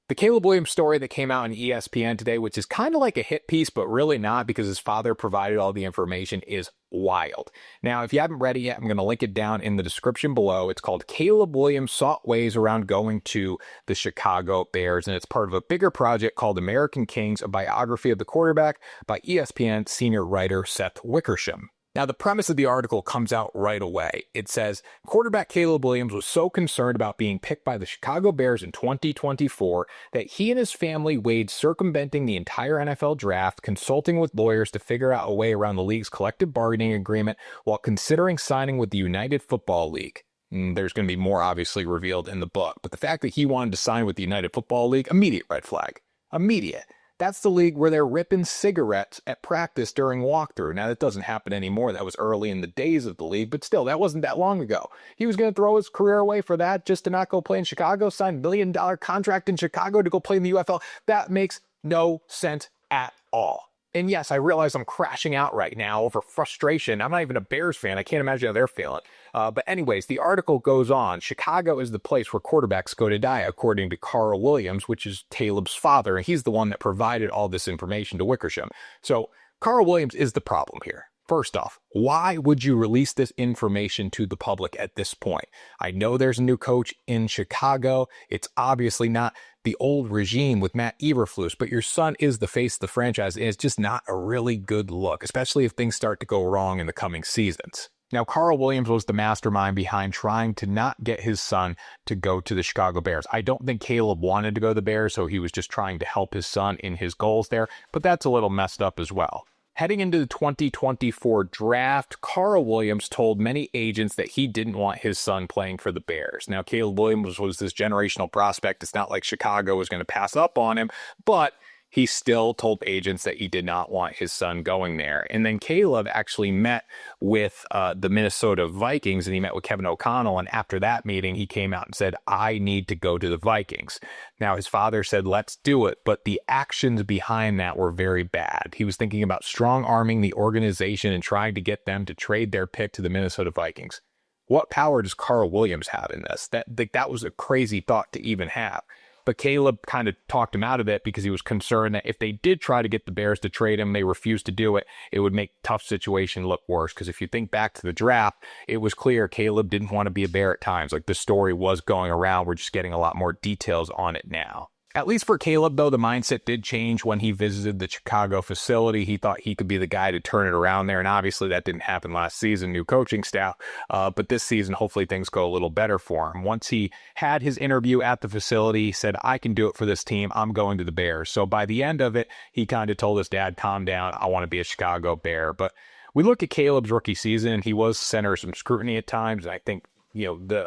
The Caleb Williams story that came out on ESPN today, which is kind of like a hit piece, but really not because his father provided all the information, is wild. Now, if you haven't read it yet, I'm going to link it down in the description below. It's called Caleb Williams Sought Ways Around Going to the Chicago Bears, and it's part of a bigger project called American Kings, a biography of the quarterback by ESPN senior writer Seth Wickersham. Now, the premise of the article comes out right away. It says, quarterback Caleb Williams was so concerned about being picked by the Chicago Bears in 2024 that he and his family weighed circumventing the entire NFL draft, consulting with lawyers to figure out a way around the league's collective bargaining agreement while considering signing with the United Football League. There's going to be more obviously revealed in the book, but the fact that he wanted to sign with the United Football League, immediate red flag. Immediate. That's the league where they're ripping cigarettes at practice during walkthrough. Now, that doesn't happen anymore. That was early in the days of the league, but still, that wasn't that long ago. He was going to throw his career away for that just to not go play in Chicago, sign $1 million contract in Chicago to go play in the UFL. That makes no sense at all. And yes, I realize I'm crashing out right now over frustration. I'm not even a Bears fan. I can't imagine how they're feeling. But anyways, the article goes on. Chicago is the place where quarterbacks go to die, according to Carl Williams, which is Caleb's father. And he's the one that provided all this information to Wickersham. So Carl Williams is the problem here. First off, why would you release this information to the public at this point? I know there's a new coach in Chicago. It's obviously not the old regime with Matt Eberflus, but your son is the face of the franchise, and it's just not a really good look, especially if things start to go wrong in the coming seasons. Now, Carl Williams was the mastermind behind trying to not get his son to go to the Chicago Bears. I don't think Caleb wanted to go to the Bears, so he was just trying to help his son in his goals there, but that's a little messed up as well. Heading into the 2024 draft, Carl Williams told many agents that he didn't want his son playing for the Bears. Now, Caleb Williams was this generational prospect. It's not like Chicago was going to pass up on him, but he still told agents that he did not want his son going there. And then Caleb actually met with the Minnesota Vikings, and he met with Kevin O'Connell. And after that meeting, he came out and said, I need to go to the Vikings. Now, his father said, let's do it. But the actions behind that were very bad. He was thinking about strong-arming the organization and trying to get them to trade their pick to the Minnesota Vikings. What power does Carl Williams have in this? That was a crazy thought to even have. But Caleb kind of talked him out of it because he was concerned that if they did try to get the Bears to trade him, they refused to do it, it would make tough situation look worse. Because if you think back to the draft, it was clear Caleb didn't want to be a Bear at times. Like, the story was going around. We're just getting a lot more details on it now. At least for Caleb, though, the mindset did change when he visited the Chicago facility. He thought he could be the guy to turn it around there, and obviously that didn't happen last season, new coaching staff. But this season, hopefully things go a little better for him. Once he had his interview at the facility, he said, I can do it for this team. I'm going to the Bears. So by the end of it, he kind of told his dad, calm down. I want to be a Chicago Bear. But we look at Caleb's rookie season, and he was center of some scrutiny at times. And I think,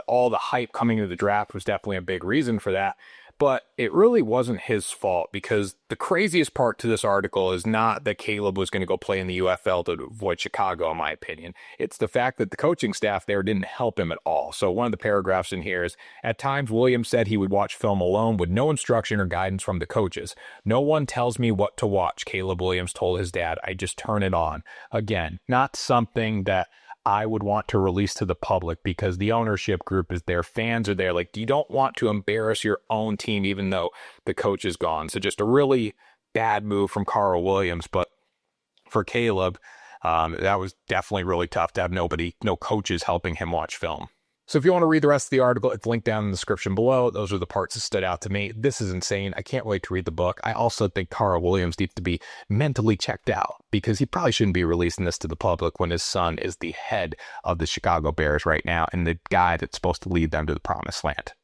all the hype coming into the draft was definitely a big reason for that. But it really wasn't his fault, because the craziest part to this article is not that Caleb was going to go play in the UFL to avoid Chicago, in my opinion. It's the fact that the coaching staff there didn't help him at all. So one of the paragraphs in here is, at times Williams said he would watch film alone with no instruction or guidance from the coaches. No one tells me what to watch, Caleb Williams told his dad. I just turn it on. Again, not something that I would want to release to the public, because the ownership group is there, fans are there. Like, you don't want to embarrass your own team, even though the coach is gone. So just a really bad move from Carl Williams. But for Caleb, that was definitely really tough to have no coaches helping him watch film. So if you want to read the rest of the article, it's linked down in the description below. Those are the parts that stood out to me. This is insane. I can't wait to read the book. I also think Carl Williams needs to be mentally checked out, because he probably shouldn't be releasing this to the public when his son is the head of the Chicago Bears right now and the guy that's supposed to lead them to the promised land.